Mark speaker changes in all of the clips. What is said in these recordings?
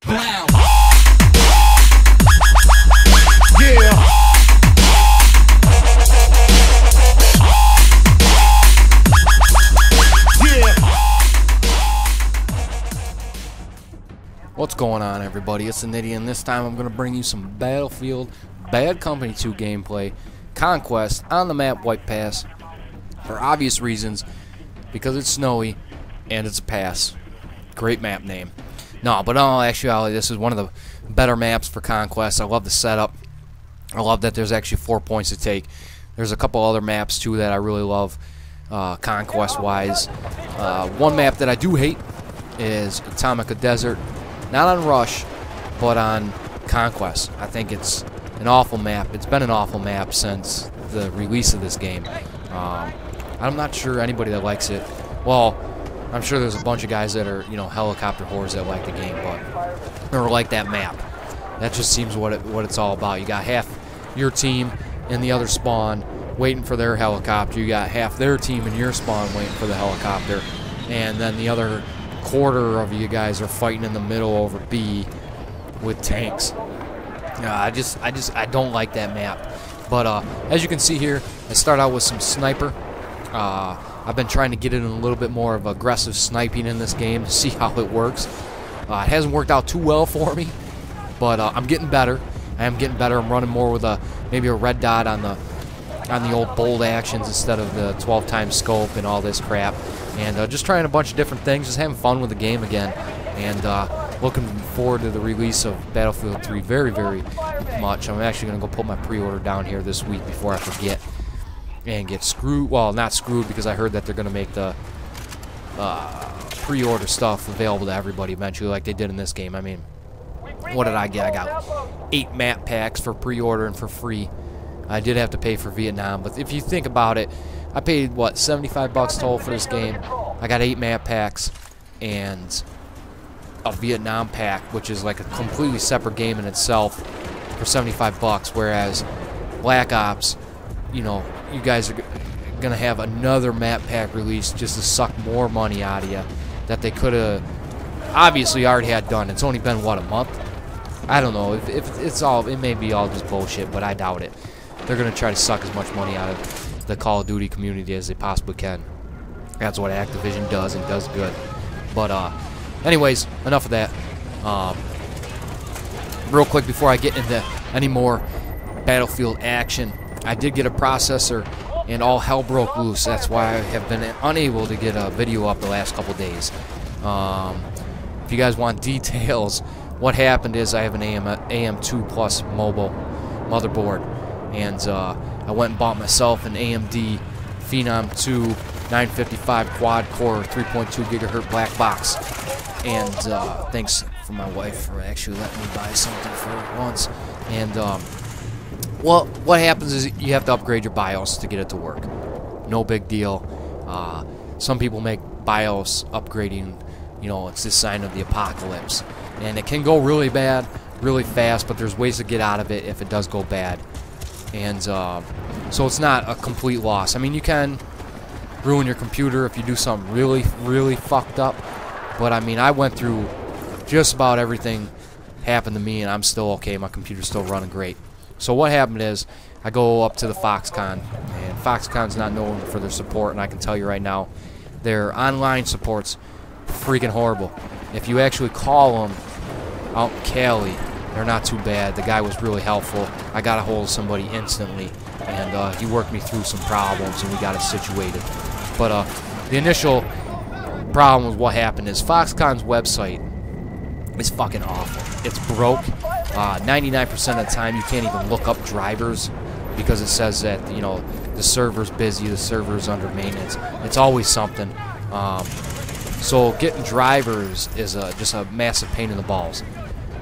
Speaker 1: Blow.
Speaker 2: Yeah.
Speaker 3: What's going on, everybody? It's TheNidien. This time I'm going to bring you some Battlefield Bad Company 2 gameplay, Conquest, on the map Whitepass, for obvious reasons, because it's snowy and it's a pass. Great map name. No, but in all actuality, this is one of the better maps for Conquest. I love the setup. I love that there's actually 4 points to take. There's a couple other maps, too, that I really love, Conquest-wise. One map that I do hate is Atomica Desert. Not on Rush, but on Conquest. I think it's an awful map. It's been an awful map since the release of this game. I'm not sure anybody that likes it. Well, I'm sure there's a bunch of guys that are, you know, helicopter whores that like the game, but or like that map. That just seems what it's all about. You got half your team in the other spawn waiting for their helicopter. You got half their team in your spawn waiting for the helicopter, and then the other quarter of you guys are fighting in the middle over B with tanks. I don't like that map. But as you can see here, I start out with some sniper. I've been trying to get in a little bit more of aggressive sniping in this game to see how it works. It hasn't worked out too well for me, but I'm getting better. I am getting better. I'm running more with maybe a red dot on the old bold actions instead of the 12 times scope and all this crap. And just trying a bunch of different things, just having fun with the game again. And looking forward to the release of Battlefield 3 very, very much. I'm actually going to go put my pre-order down here this week before I forget and get screwed. Well, not screwed, because I heard that they're going to make the pre-order stuff available to everybody eventually like they did in this game. I mean, what did I get? I got 8 map packs for pre-order and for free. I did have to pay for Vietnam, but if you think about it, I paid, what, $75 total for this game. I got 8 map packs and a Vietnam pack, which is like a completely separate game in itself, for $75, whereas Black Ops, you know, you guys are going to have another map pack release just to suck more money out of you that they could have obviously already had done. It's only been, what, a month? I don't know. If it's all, it may be all just bullshit, but I doubt it. They're going to try to suck as much money out of the Call of Duty community as they possibly can. That's what Activision does, and does good. But anyways, enough of that. Real quick before I get into any more Battlefield action, I did get a processor and all hell broke loose. That's why I have been unable to get a video up the last couple days. If you guys want details, what happened is I have an AM2 Plus mobile motherboard, and I went and bought myself an AMD Phenom 2 955 quad-core 3.2 gigahertz black box. And thanks for my wife for actually letting me buy something for once. And well, what happens is you have to upgrade your BIOS to get it to work. No big deal. Some people make BIOS upgrading, you know, it's the sign of the apocalypse. And it can go really bad, really fast, but there's ways to get out of it if it does go bad. And so it's not a complete loss. I mean, you can ruin your computer if you do something really, really fucked up. But I mean, I went through just about everything happened to me, and I'm still okay. My computer's still running great. So what happened is, I go up to the Foxconn, and Foxconn's not known for their support, and I can tell you right now, their online support's freaking horrible. If you actually call them out in Cali, they're not too bad. The guy was really helpful. I got a hold of somebody instantly, and he worked me through some problems, and we got it situated. But the initial problem with what happened is Foxconn's website is fucking awful. It's broke. 99% of the time, you can't even look up drivers because it says that, you know, the server's busy, the server's under maintenance. It's always something. So getting drivers is just a massive pain in the balls.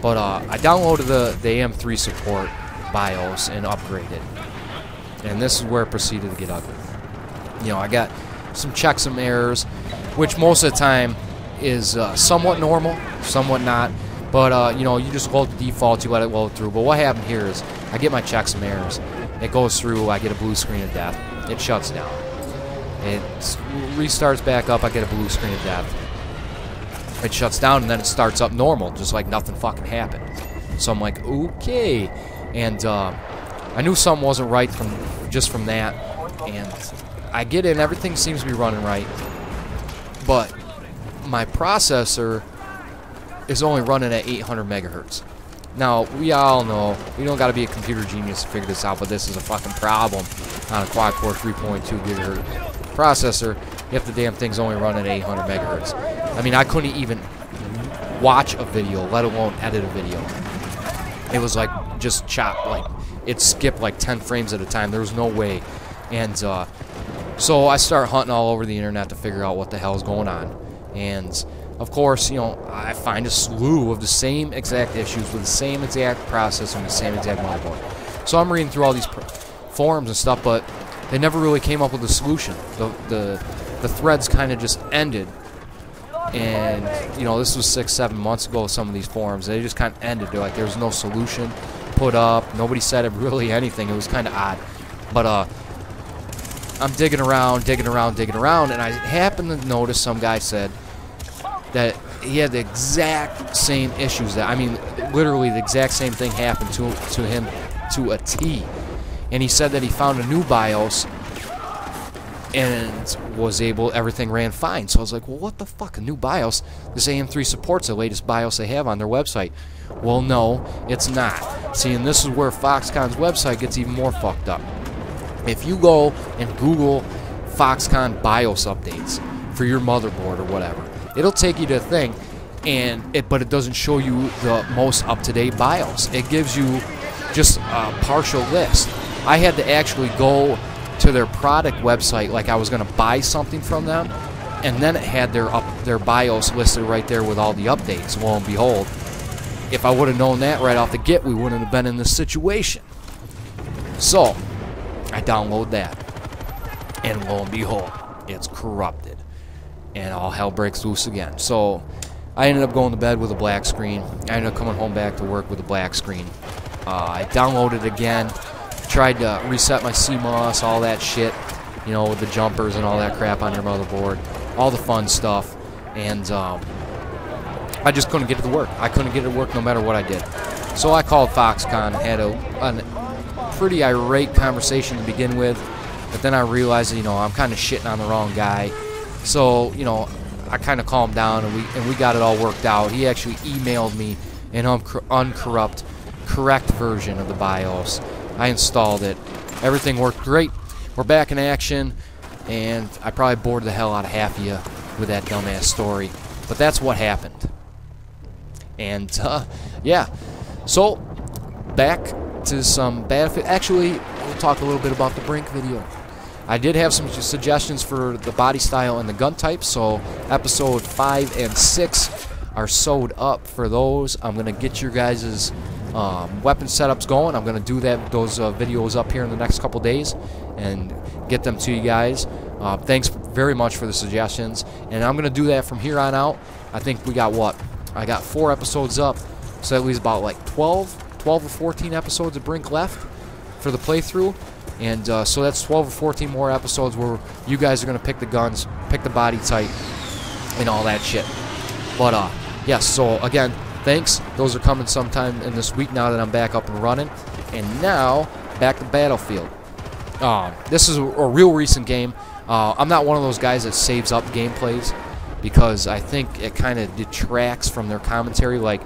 Speaker 3: But I downloaded the AM3 support BIOS and upgraded. And this is where it proceeded to get ugly. You know, I got some checksum errors, which most of the time is somewhat normal, somewhat not. But, you know, you just load the default, you let it load through. But what happened here is I get my checksum errors. It goes through, I get a blue screen of death. It shuts down. It restarts back up, I get a blue screen of death. it shuts down, and then it starts up normal, just like nothing fucking happened. So I'm like, okay. And I knew something wasn't right from that. And I get in, everything seems to be running right. But my processor is only running at 800 megahertz. Now, we all know, we don't got to be a computer genius to figure this out, but this is a fucking problem on a quad-core 3.2 gigahertz processor if the damn thing's only running at 800 megahertz. I mean, I couldn't even watch a video, let alone edit a video. It was like just chopped, like it skipped like 10 frames at a time. There was no way. And so I start hunting all over the internet to figure out what the hell's going on. And of course, you know, I find a slew of the same exact issues with the same exact processor and the same exact motherboard. So I'm reading through all these forums and stuff, but they never really came up with a solution. The threads kind of just ended. And, you know, this was 6-7 months ago, some of these forums. They just kind of ended. They're like, there's no solution put up. Nobody said really anything. It was kind of odd. But I'm digging around, and I happened to notice some guy said that he had the exact same issues. That, I mean, literally the exact same thing happened to him to a T. And he said that he found a new BIOS and was able, everything ran fine. So I was like, well, what the fuck, a new BIOS? This AM3 supports the latest BIOS they have on their website. Well, no, it's not. See, and this is where Foxconn's website gets even more fucked up. If you go and Google Foxconn BIOS updates for your motherboard or whatever, it'll take you to a thing, but it doesn't show you the most up-to-date BIOS. It gives you just a partial list. I had to actually go to their product website like I was going to buy something from them, and then it had their BIOS listed right there with all the updates. Lo and behold, if I would have known that right off the get, we wouldn't have been in this situation. So I download that, and lo and behold, it's corrupted, and all hell breaks loose again. So I ended up going to bed with a black screen. I ended up coming home back to work with a black screen. I downloaded it again, tried to reset my CMOS, all that shit, you know, with the jumpers and all that crap on your motherboard, all the fun stuff, and I just couldn't get it to work. I couldn't get it to work no matter what I did. So I called Foxconn, had a pretty irate conversation to begin with, but then I realized that, you know, I'm kind of shitting on the wrong guy. So, you know, I kind of calmed down, and we got it all worked out. He actually emailed me an correct version of the BIOS. I installed it. Everything worked great. We're back in action, and I probably bored the hell out of half of you with that dumbass story. But that's what happened. And, yeah. So, back to some Battlefield. Actually, we'll talk a little bit about the Brink video. I did have some suggestions for the body style and the gun type, so episode 5 and 6 are sewed up for those. I'm going to get your guys' weapon setups going. I'm going to do those videos up here in the next couple days and get them to you guys. Thanks very much for the suggestions, and I'm going to do that from here on out. I think we got what? I got 4 episodes up, so that leaves about like 12 or 14 episodes of Brink left for the playthrough. And so that's 12 or 14 more episodes where you guys are going to pick the guns, pick the body type, and all that shit. But, yes, so again, thanks. Those are coming sometime in this week now that I'm back up and running. And now, back to Battlefield. This is a real recent game. I'm not one of those guys that saves up gameplays because I think it kind of detracts from their commentary. Like,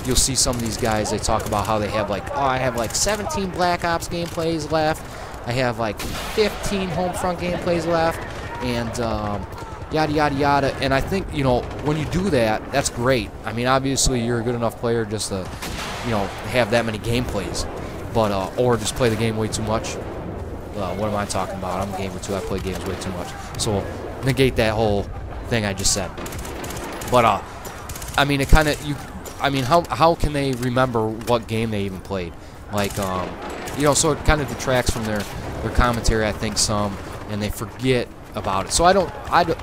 Speaker 3: you'll see some of these guys, they talk about how they have like, oh, I have like 17 Black Ops gameplays left. I have like 15 Homefront gameplays left. And yada, yada, yada. And I think, you know, when you do that, that's great. I mean, obviously, you're a good enough player just to, you know, have that many gameplays. But, or just play the game way too much. What am I talking about? I'm a gamer too. I play games way too much. So, negate that whole thing I just said. But, I mean, it kind of, I mean, how can they remember what game they even played? Like, you know, so it kind of detracts from their commentary, I think, some, and they forget about it. So I don't,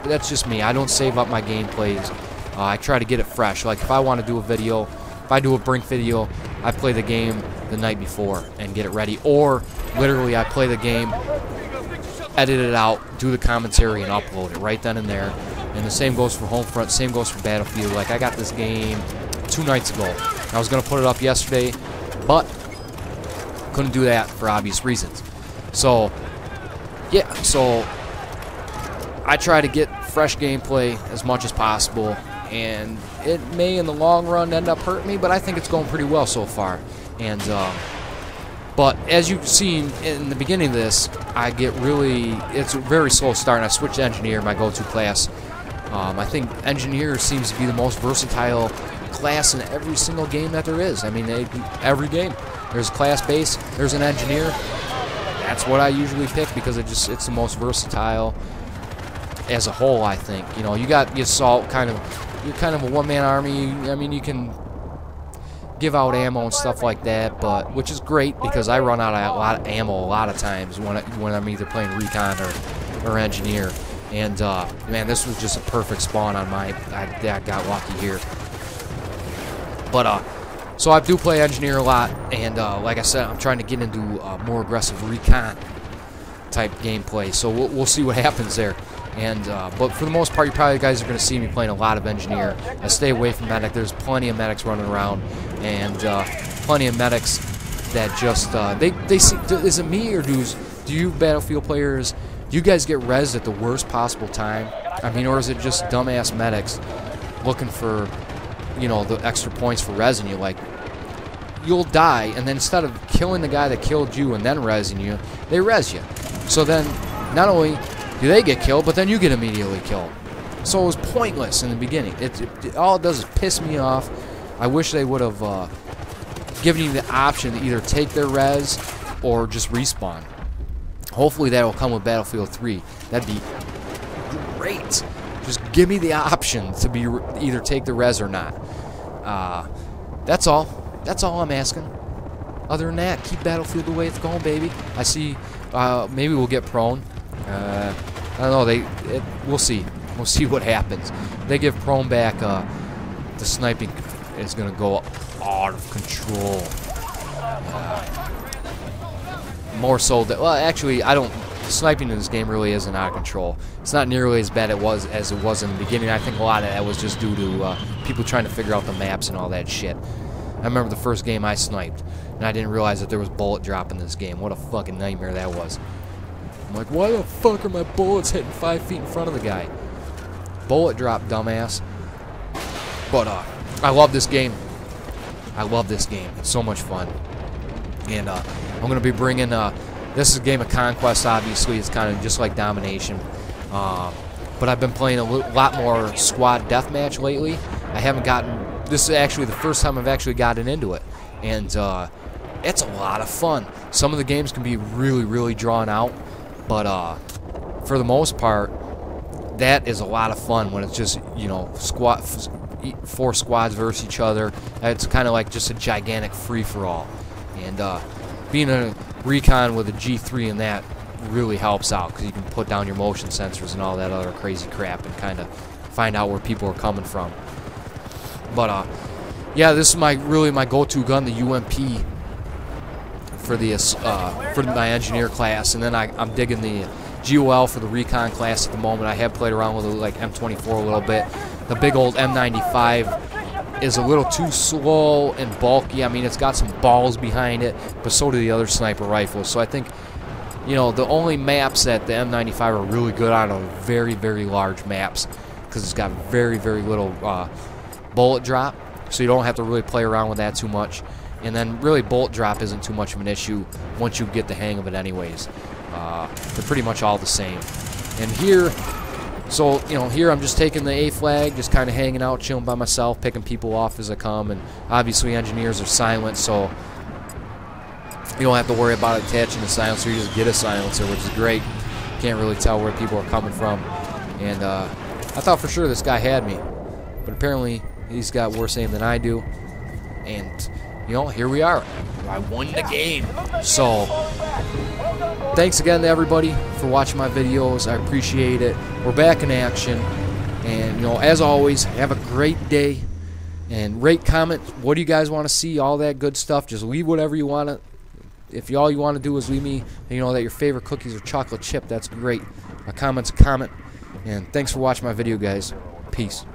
Speaker 3: that's just me. I don't save up my gameplays. I try to get it fresh. Like, if I want to do a video, if I do a Brink video, I play the game the night before and get it ready. Or, literally, I play the game, edit it out, do the commentary, and upload it right then and there. And the same goes for Homefront, same goes for Battlefield. Like, I got this game 2 nights ago. I was going to put it up yesterday, but couldn't do that for obvious reasons. So, yeah, so I try to get fresh gameplay as much as possible, and it may in the long run end up hurting me, but I think it's going pretty well so far. And but as you've seen in the beginning of this, I get really, it's a very slow start, and I switched to Engineer, my go-to class. I think Engineer seems to be the most versatile class in every single game that there is. I mean, every game. There's a class base, there's an Engineer. That's what I usually pick because it's the most versatile as a whole, I think. You know, you got the Assault, you're kind of a one-man army. I mean, you can give out ammo and stuff like that, but which is great because I run out of a lot of ammo a lot of times when I'm either playing Recon or Engineer. And man, this was just a perfect spawn on my. I got lucky here. But so I do play Engineer a lot, and like I said, I'm trying to get into more aggressive Recon type gameplay. So we'll see what happens there. And but for the most part, you probably guys are going to see me playing a lot of Engineer. I stay away from Medic. There's plenty of medics running around, and plenty of medics that just they see. Is it me or do you Battlefield players? Do you guys get rezzed at the worst possible time? I mean, or is it just dumbass medics looking for, you know, the extra points for rezzing you? Like, you'll die, and then instead of killing the guy that killed you and then rezzing you, they res you. So then, not only do they get killed, but then you get immediately killed. So it was pointless in the beginning. All it does is piss me off. I wish they would have given you the option to either take their res or just respawn. Hopefully that will come with Battlefield 3. That'd be great. Just give me the option to be either take the res or not. That's all. That's all I'm asking. Other than that, keep Battlefield the way it's going, baby. I see. Maybe we'll get prone. I don't know. We'll see. We'll see what happens. They give prone back. The sniping is gonna go out of control. More so that, well, actually, sniping in this game really isn't out of control. It's not nearly as bad as it was in the beginning. I think a lot of that was just due to people trying to figure out the maps and all that shit. I remember the first game I sniped, and I didn't realize that there was bullet drop in this game. What a fucking nightmare that was. I'm like, why the fuck are my bullets hitting 5 feet in front of the guy? Bullet drop, dumbass. But I love this game. I love this game. It's so much fun. And I'm going to be bringing, this is a game of Conquest, obviously. It's kind of just like Domination. But I've been playing a lot more squad deathmatch lately. I haven't gotten, this is actually the first time I've actually gotten into it. And it's a lot of fun. Some of the games can be really, really drawn out. But for the most part, that is a lot of fun when it's just, you know, 4 squads versus each other. It's kind of like just a gigantic free-for-all. And being a recon with a G3 in that really helps out because you can put down your motion sensors and all that other crazy crap and kind of find out where people are coming from. But yeah, this is really my go-to gun, the UMP for my Engineer class, and then I'm digging the GOL for the Recon class at the moment. I have played around with it, like M24 a little bit. The big old M95 is a little too slow and bulky. I mean, it's got some balls behind it, but so do the other sniper rifles. So I think, you know, the only maps that the M95 are really good on are very, very large maps because it's got very, very little bullet drop, so you don't have to really play around with that too much. And then really bullet drop isn't too much of an issue once you get the hang of it anyways. They're pretty much all the same. And here, so, you know, here I'm just taking the A flag, just kind of hanging out, chilling by myself, picking people off as I come. And obviously Engineers are silent, so you don't have to worry about attaching a silencer. You just get a silencer, which is great. Can't really tell where people are coming from. And I thought for sure this guy had me, but apparently he's got worse aim than I do. And, you know, here we are. I won the game. So, thanks again to everybody for watching my videos. I appreciate it. We're back in action. And, you know, as always, have a great day. And rate, comment, what do you guys want to see, all that good stuff. Just leave whatever you want to. If all you want to do is leave me, you know, that your favorite cookies are chocolate chip, that's great. A comment's a comment. And thanks for watching my video, guys. Peace.